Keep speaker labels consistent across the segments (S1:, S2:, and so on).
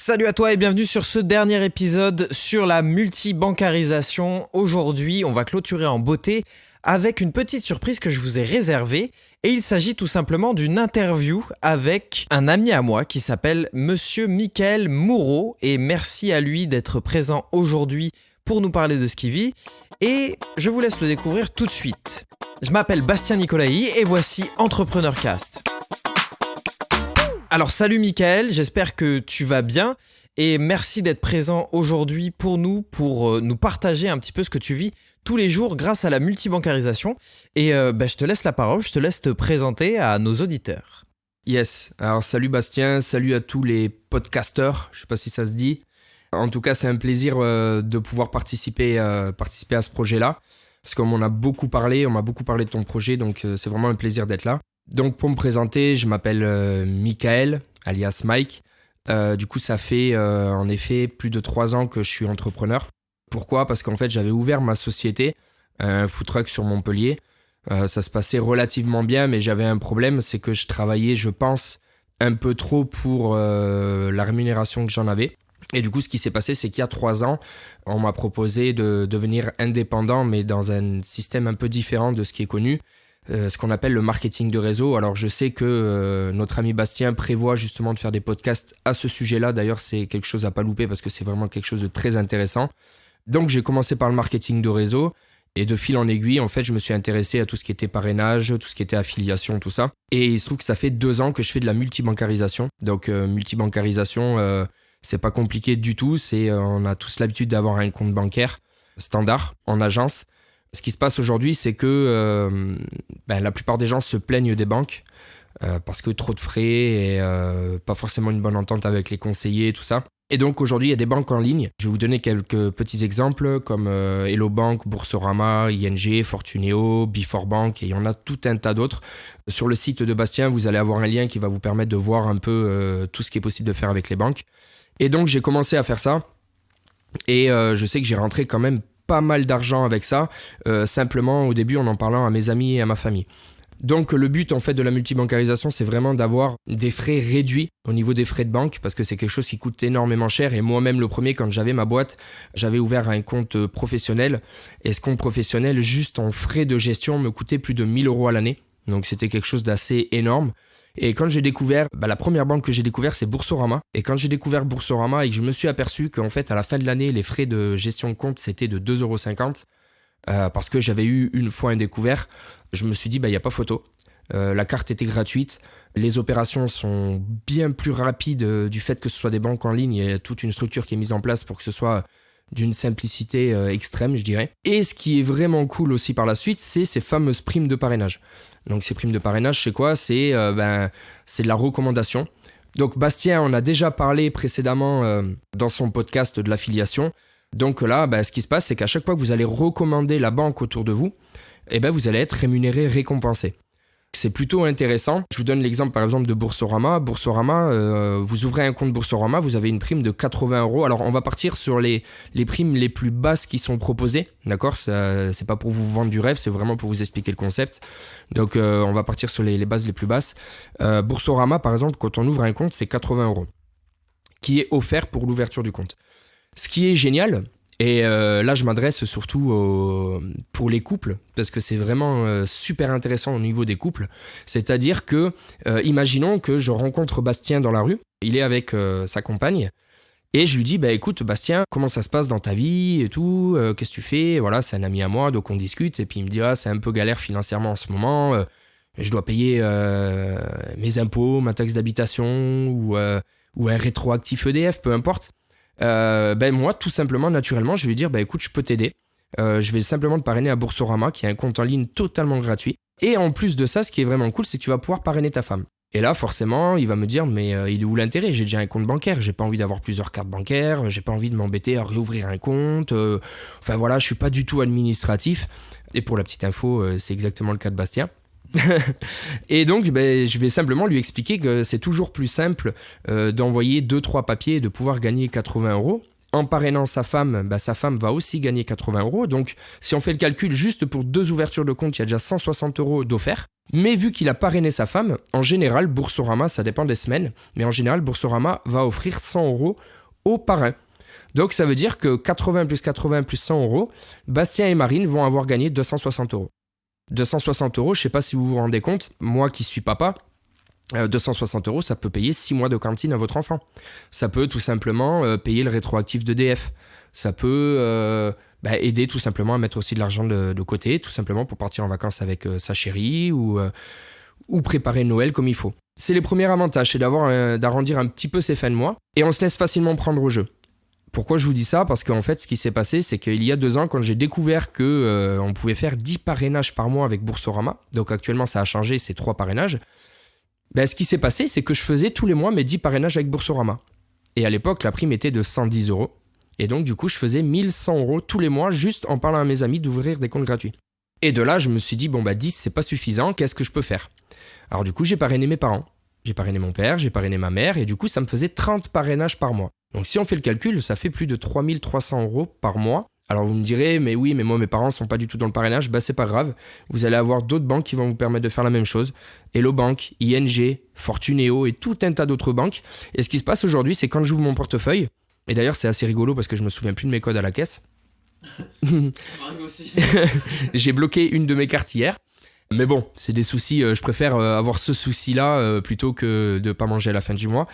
S1: Salut à toi et bienvenue sur ce dernier épisode sur la multibancarisation. Aujourd'hui, on va clôturer en beauté avec une petite surprise que je vous ai réservée. Et il s'agit tout simplement d'une interview avec un ami à moi qui s'appelle Monsieur Michael Moureau. Et merci à lui d'être présent aujourd'hui pour nous parler de ce qu'il vit. Et je vous laisse le découvrir tout de suite. Je m'appelle Bastien Nicolaï et voici Entrepreneur Cast. Alors salut Michael, j'espère que tu vas bien et merci d'être présent aujourd'hui pour nous partager un petit peu ce que tu vis tous les jours grâce à la multibancarisation. Et je te laisse la parole, je te laisse te présenter à nos auditeurs.
S2: Yes, alors salut Bastien, salut à tous les podcasteurs, je sais pas si ça se dit. En tout cas, c'est un plaisir de pouvoir participer à ce projet-là. Parce qu'on m'a beaucoup parlé de ton projet, donc c'est vraiment un plaisir d'être là. Donc pour me présenter, je m'appelle Michael, alias Mike. Du coup, ça fait en effet plus de 3 ans que je suis entrepreneur. Pourquoi ? Parce qu'en fait, j'avais ouvert ma société, un food truck sur Montpellier. Ça se passait relativement bien, mais j'avais un problème, c'est que je travaillais, je pense, un peu trop pour la rémunération que j'en avais. Et du coup, ce qui s'est passé, c'est qu'il y a 3 ans, on m'a proposé de devenir indépendant, mais dans un système un peu différent de ce qui est connu. Ce qu'on appelle le marketing de réseau. Alors je sais que notre ami Bastien prévoit justement de faire des podcasts à ce sujet-là. D'ailleurs, c'est quelque chose à pas louper parce que c'est vraiment quelque chose de très intéressant. Donc j'ai commencé par le marketing de réseau et de fil en aiguille, en fait, je me suis intéressé à tout ce qui était parrainage, tout ce qui était affiliation, tout ça. Et il se trouve que ça fait 2 ans que je fais de la multibancarisation. Donc multibancarisation, c'est pas compliqué du tout. On a tous l'habitude d'avoir un compte bancaire standard en agence. Ce qui se passe aujourd'hui, c'est que la plupart des gens se plaignent des banques parce que trop de frais et pas forcément une bonne entente avec les conseillers, tout ça. Et donc aujourd'hui, il y a des banques en ligne. Je vais vous donner quelques petits exemples comme Hello Bank, Boursorama, ING, Fortuneo, Before Bank et il y en a tout un tas d'autres. Sur le site de Bastien, vous allez avoir un lien qui va vous permettre de voir un peu tout ce qui est possible de faire avec les banques. Et donc j'ai commencé à faire ça et je sais que j'ai rentré quand même pas mal d'argent avec ça, simplement au début en parlant à mes amis et à ma famille. Donc le but en fait de la multibancarisation, c'est vraiment d'avoir des frais réduits au niveau des frais de banque parce que c'est quelque chose qui coûte énormément cher et moi-même le premier, quand j'avais ma boîte, j'avais ouvert un compte professionnel et ce compte professionnel juste en frais de gestion me coûtait plus de 1 000 € à l'année, donc c'était quelque chose d'assez énorme. Et quand j'ai découvert, la première banque que j'ai découvert, c'est Boursorama. Et quand j'ai découvert Boursorama et que je me suis aperçu qu'en fait, à la fin de l'année, les frais de gestion de compte, c'était de 2,50 €, parce que j'avais eu une fois un découvert, je me suis dit, il n'y a pas photo. La carte était gratuite. Les opérations sont bien plus rapides du fait que ce soit des banques en ligne. Il y a toute une structure qui est mise en place pour que ce soit d'une simplicité extrême, je dirais. Et ce qui est vraiment cool aussi par la suite, c'est ces fameuses primes de parrainage. Donc ces primes de parrainage, c'est quoi ? C'est de la recommandation. Donc Bastien en a déjà parlé précédemment dans son podcast de l'affiliation. Donc là, ce qui se passe, c'est qu'à chaque fois que vous allez recommander la banque autour de vous, vous allez être rémunéré, récompensé. C'est plutôt intéressant. Je vous donne l'exemple par exemple de Boursorama. Boursorama, vous ouvrez un compte Boursorama, vous avez une prime de 80 €. Alors on va partir sur les primes les plus basses qui sont proposées, d'accord ? C'est pas pour vous vendre du rêve, c'est vraiment pour vous expliquer le concept. Donc on va partir sur les bases les plus basses. Boursorama par exemple, quand on ouvre un compte, c'est 80 € qui est offert pour l'ouverture du compte. Ce qui est génial, et là je m'adresse surtout pour les couples, parce que c'est vraiment super intéressant au niveau des couples. C'est-à-dire que, imaginons que je rencontre Bastien dans la rue, il est avec sa compagne, et je lui dis, écoute Bastien, comment ça se passe dans ta vie et tout, qu'est-ce que tu fais ? Voilà, c'est un ami à moi, donc on discute, et puis il me dit, c'est un peu galère financièrement en ce moment, je dois payer mes impôts, ma taxe d'habitation, ou un rétroactif EDF, peu importe. Moi, tout simplement, naturellement, je vais dire, écoute, je peux t'aider. Je vais simplement te parrainer à Boursorama, qui est un compte en ligne totalement gratuit. Et en plus de ça, ce qui est vraiment cool, c'est que tu vas pouvoir parrainer ta femme. Et là, forcément, il va me dire, mais il est où l'intérêt ? J'ai déjà un compte bancaire, j'ai pas envie d'avoir plusieurs cartes bancaires, j'ai pas envie de m'embêter à réouvrir un compte. Je suis pas du tout administratif. Et pour la petite info, c'est exactement le cas de Bastien. Et donc je vais simplement lui expliquer que c'est toujours plus simple d'envoyer 2-3 papiers et de pouvoir gagner 80 € en parrainant sa femme va aussi gagner 80 €. Donc, si on fait le calcul juste pour 2 ouvertures de compte, il y a déjà 160 € d'offerts. Mais vu qu'il a parrainé sa femme, en général, Boursorama, ça dépend des semaines, mais en général, Boursorama va offrir 100 € au parrain. Donc, ça veut dire que 80 plus 80 plus 100 €, Bastien et Marine vont avoir gagné 260 €. 260 €, je ne sais pas si vous vous rendez compte, moi qui suis papa, 260 €, ça peut payer 6 mois de cantine à votre enfant. Ça peut tout simplement payer le rétroactif d'EDF. Ça peut aider tout simplement à mettre aussi de l'argent de côté, tout simplement pour partir en vacances avec sa chérie ou préparer Noël comme il faut. C'est les premiers avantages, c'est d'arrondir un petit peu ses fins de mois et on se laisse facilement prendre au jeu. Pourquoi je vous dis ça ? Parce qu'en fait, ce qui s'est passé, c'est qu'il y a 2 ans, quand j'ai découvert qu'on pouvait faire 10 parrainages par mois avec Boursorama, donc actuellement ça a changé, c'est 3 parrainages, ce qui s'est passé, c'est que je faisais tous les mois mes 10 parrainages avec Boursorama. Et à l'époque, la prime était de 110 €. Et donc, du coup, je faisais 1100 € tous les mois juste en parlant à mes amis d'ouvrir des comptes gratuits. Et de là, je me suis dit, 10, c'est pas suffisant, qu'est-ce que je peux faire ? Alors du coup, j'ai parrainé mes parents. J'ai parrainé mon père, j'ai parrainé ma mère, et du coup, ça me faisait 30 parrainages par mois. Donc si on fait le calcul, ça fait plus de 3300 € par mois. Alors vous me direz, mais oui, mais moi mes parents sont pas du tout dans le parrainage, c'est pas grave. Vous allez avoir d'autres banques qui vont vous permettre de faire la même chose. Hello Bank, ING, Fortuneo et tout un tas d'autres banques. Et ce qui se passe aujourd'hui, c'est quand j'ouvre mon portefeuille, et d'ailleurs c'est assez rigolo parce que je me souviens plus de mes codes à la caisse.
S1: Ça m'arrive aussi.
S2: J'ai bloqué une de mes cartes hier. Mais bon, c'est des soucis, je préfère avoir ce souci-là plutôt que de pas manger à la fin du mois.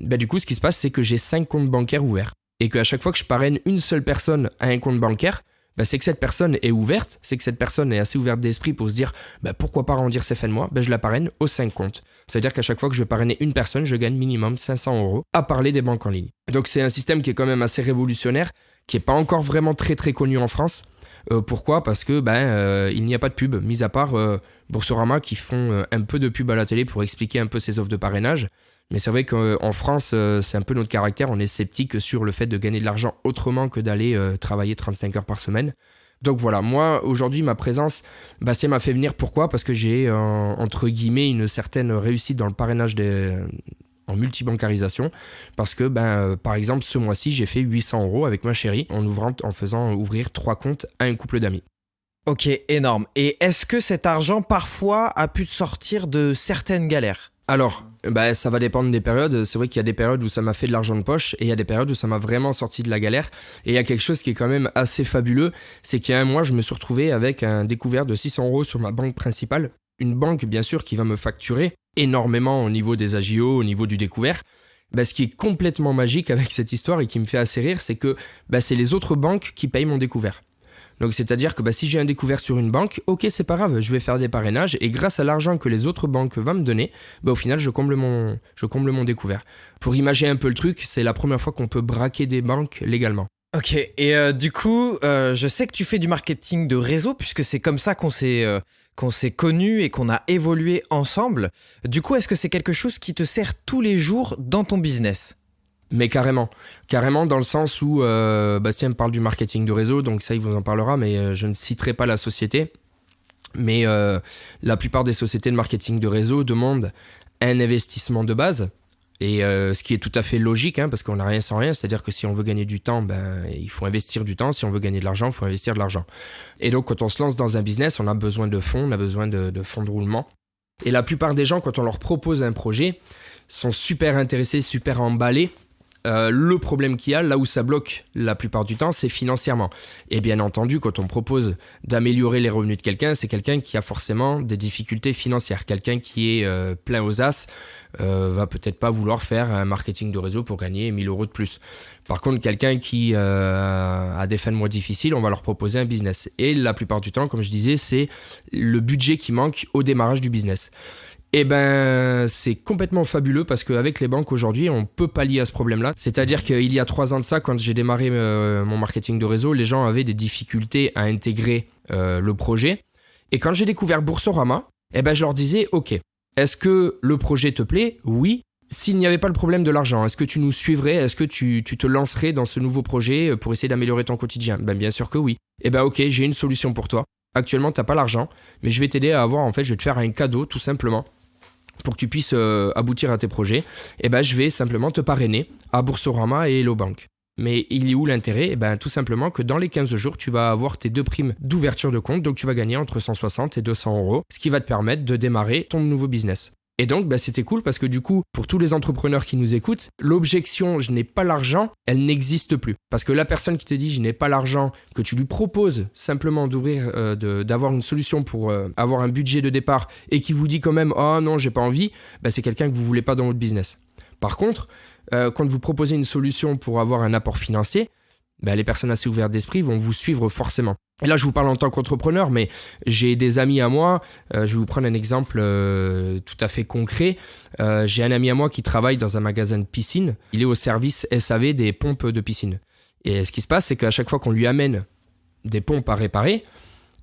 S2: Du coup, ce qui se passe, c'est que j'ai 5 comptes bancaires ouverts. Et qu'à chaque fois que je parraine une seule personne à un compte bancaire, c'est que cette personne est ouverte, c'est que cette personne est assez ouverte d'esprit pour se dire pourquoi pas arrondir ses fins de mois, je la parraine aux 5 comptes. C'est-à-dire qu'à chaque fois que je vais parrainer une personne, je gagne minimum 500 € à parler des banques en ligne. Donc c'est un système qui est quand même assez révolutionnaire, qui n'est pas encore vraiment très très connu en France. Pourquoi ? Parce que il n'y a pas de pub, mis à part Boursorama qui font un peu de pub à la télé pour expliquer un peu ces offres de parrainage. Mais c'est vrai qu'en France, c'est un peu notre caractère, on est sceptique sur le fait de gagner de l'argent autrement que d'aller travailler 35 heures par semaine. Donc voilà, moi aujourd'hui ma présence, Bastien m'a fait venir. Pourquoi ? Parce que j'ai entre guillemets une certaine réussite dans le parrainage en multibancarisation, parce que par exemple ce mois-ci j'ai fait 800 € avec ma chérie en faisant ouvrir 3 comptes à un couple d'amis.
S1: Ok, énorme. Et est-ce que cet argent parfois a pu te sortir de certaines galères ?
S2: Alors, ça va dépendre des périodes. C'est vrai qu'il y a des périodes où ça m'a fait de l'argent de poche et il y a des périodes où ça m'a vraiment sorti de la galère. Et il y a quelque chose qui est quand même assez fabuleux, c'est qu'il y a un mois, je me suis retrouvé avec un découvert de 600 € sur ma banque principale. Une banque, bien sûr, qui va me facturer énormément au niveau des agios, au niveau du découvert. Ce qui est complètement magique avec cette histoire et qui me fait assez rire, c'est que c'est les autres banques qui payent mon découvert. Donc c'est-à-dire que si j'ai un découvert sur une banque, ok, c'est pas grave, je vais faire des parrainages et grâce à l'argent que les autres banques vont me donner, au final je comble mon découvert. Pour imager un peu le truc, c'est la première fois qu'on peut braquer des banques légalement.
S1: Ok, et du coup, je sais que tu fais du marketing de réseau puisque c'est comme ça qu'on s'est connus et qu'on a évolué ensemble. Du coup, est-ce que c'est quelque chose qui te sert tous les jours dans ton business ?
S2: Mais carrément dans le sens où Bastien me parle du marketing de réseau, donc ça il vous en parlera, mais je ne citerai pas la société. Mais la plupart des sociétés de marketing de réseau demandent un investissement de base, et ce qui est tout à fait logique, parce qu'on n'a rien sans rien, c'est-à-dire que si on veut gagner du temps, il faut investir du temps, si on veut gagner de l'argent, il faut investir de l'argent. Et donc quand on se lance dans un business, on a besoin de fonds, on a besoin de fonds de roulement. Et la plupart des gens, quand on leur propose un projet, sont super intéressés, super emballés. Le problème qu'il y a, là où ça bloque la plupart du temps, c'est financièrement. Et bien entendu, quand on propose d'améliorer les revenus de quelqu'un, c'est quelqu'un qui a forcément des difficultés financières. Quelqu'un qui est plein aux as va peut-être pas vouloir faire un marketing de réseau pour gagner 1000 € de plus. Par contre, quelqu'un qui a des fins de mois difficiles, on va leur proposer un business. Et la plupart du temps, comme je disais, c'est le budget qui manque au démarrage du business. Et c'est complètement fabuleux parce qu'avec les banques aujourd'hui, on peut pallier à ce problème-là. C'est-à-dire qu'il y a 3 ans de ça, quand j'ai démarré mon marketing de réseau, les gens avaient des difficultés à intégrer le projet. Et quand j'ai découvert Boursorama, je leur disais, ok, est-ce que le projet te plaît ? Oui. S'il n'y avait pas le problème de l'argent, est-ce que tu nous suivrais ? Est-ce que tu te lancerais dans ce nouveau projet pour essayer d'améliorer ton quotidien ? Bien sûr que oui. Ok, j'ai une solution pour toi. Actuellement, tu n'as pas l'argent, mais je vais t'aider à avoir, je vais te faire un cadeau tout simplement. Pour que tu puisses aboutir à tes projets, je vais simplement te parrainer à Boursorama et Hello Bank. Mais il est où l'intérêt ? Eh ben, tout simplement que dans les 15 jours, tu vas avoir tes 2 primes d'ouverture de compte, donc tu vas gagner entre 160 et 200 euros, ce qui va te permettre de démarrer ton nouveau business. Et donc, c'était cool parce que du coup, pour tous les entrepreneurs qui nous écoutent, l'objection « je n'ai pas l'argent », elle n'existe plus. Parce que la personne qui te dit « je n'ai pas l'argent », que tu lui proposes simplement d'avoir une solution pour avoir un budget de départ et qui vous dit quand même « oh non, j'ai pas envie », c'est quelqu'un que vous voulez pas dans votre business. Par contre, quand vous proposez une solution pour avoir un apport financier, les personnes assez ouvertes d'esprit vont vous suivre forcément. Et là, je vous parle en tant qu'entrepreneur, mais j'ai des amis à moi. Je vais vous prendre un exemple tout à fait concret. J'ai un ami à moi qui travaille dans un magasin de piscine. Il est au service SAV des pompes de piscine. Et ce qui se passe, c'est qu'à chaque fois qu'on lui amène des pompes à réparer,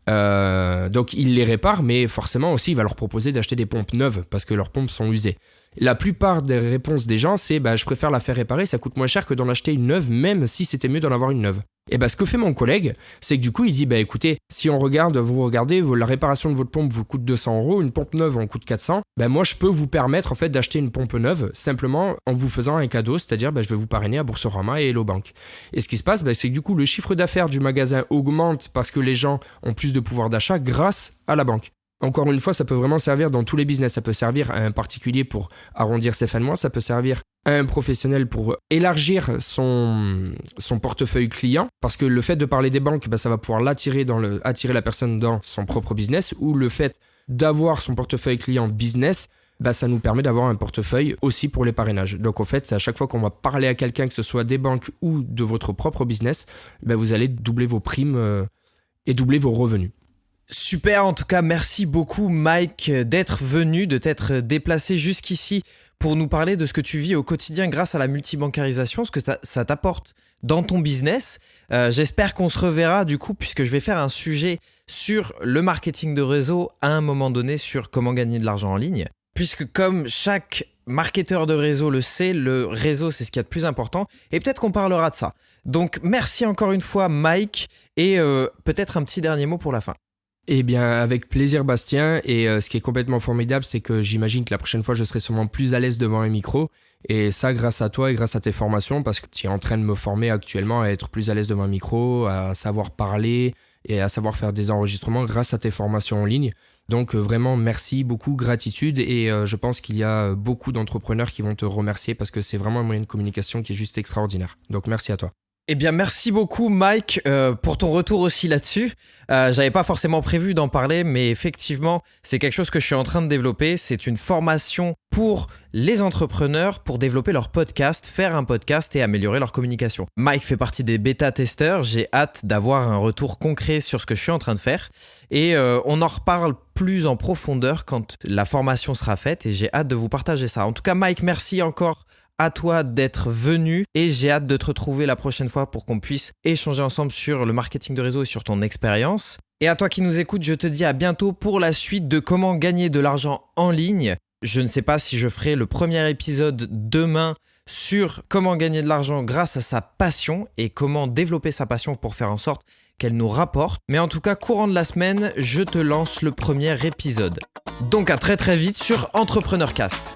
S2: donc il les répare, mais forcément aussi, il va leur proposer d'acheter des pompes neuves parce que leurs pompes sont usées. La plupart des réponses des gens, c'est je préfère la faire réparer, ça coûte moins cher que d'en acheter une neuve, même si c'était mieux d'en avoir une neuve. Et ce que fait mon collègue, c'est que du coup, il dit écoutez, si vous regardez, la réparation de votre pompe vous coûte 200 euros, une pompe neuve en coûte 400, moi je peux vous permettre en fait d'acheter une pompe neuve simplement en vous faisant un cadeau, c'est-à-dire je vais vous parrainer à Boursorama et Hello Bank. Et ce qui se passe, c'est que du coup, le chiffre d'affaires du magasin augmente parce que les gens ont plus de pouvoir d'achat grâce à la banque. Encore une fois, ça peut vraiment servir dans tous les business. Ça peut servir à un particulier pour arrondir ses fins de mois, ça peut servir à un professionnel pour élargir son portefeuille client, parce que le fait de parler des banques, ça va pouvoir attirer la personne dans son propre business, ou le fait d'avoir son portefeuille client business, ça nous permet d'avoir un portefeuille aussi pour les parrainages. Donc en fait, à chaque fois qu'on va parler à quelqu'un, que ce soit des banques ou de votre propre business, vous allez doubler vos primes et doubler vos revenus.
S1: Super, en tout cas, merci beaucoup Mike d'être venu, de t'être déplacé jusqu'ici pour nous parler de ce que tu vis au quotidien grâce à la multibancarisation, ce que ça t'apporte dans ton business. J'espère qu'on se reverra du coup, puisque je vais faire un sujet sur le marketing de réseau à un moment donné, sur comment gagner de l'argent en ligne. Puisque comme chaque marketeur de réseau le sait, le réseau c'est ce qu'il y a de plus important, et peut-être qu'on parlera de ça. Donc merci encore une fois Mike, et peut-être un petit dernier mot pour la fin.
S2: Eh bien, avec plaisir Bastien, et ce qui est complètement formidable, c'est que j'imagine que la prochaine fois, je serai sûrement plus à l'aise devant un micro, et ça grâce à toi et grâce à tes formations, parce que tu es en train de me former actuellement à être plus à l'aise devant un micro, à savoir parler et à savoir faire des enregistrements grâce à tes formations en ligne. Donc vraiment, merci beaucoup, gratitude, et je pense qu'il y a beaucoup d'entrepreneurs qui vont te remercier parce que c'est vraiment un moyen de communication qui est juste extraordinaire. Donc merci à toi.
S1: Eh bien, merci beaucoup Mike pour ton retour aussi là-dessus. J'avais pas forcément prévu d'en parler, mais effectivement, c'est quelque chose que je suis en train de développer. C'est une formation pour les entrepreneurs pour développer leur podcast, faire un podcast et améliorer leur communication. Mike fait partie des bêta-testeurs. J'ai hâte d'avoir un retour concret sur ce que je suis en train de faire. Et on en reparle plus en profondeur quand la formation sera faite et j'ai hâte de vous partager ça. En tout cas, Mike, merci encore à toi d'être venu et j'ai hâte de te retrouver la prochaine fois pour qu'on puisse échanger ensemble sur le marketing de réseau et sur ton expérience. Et à toi qui nous écoutes, je te dis à bientôt pour la suite de comment gagner de l'argent en ligne. Je ne sais pas si je ferai le premier épisode demain sur comment gagner de l'argent grâce à sa passion et comment développer sa passion pour faire en sorte qu'elle nous rapporte. Mais en tout cas, courant de la semaine, je te lance le premier épisode. Donc à très très vite sur EntrepreneurCast.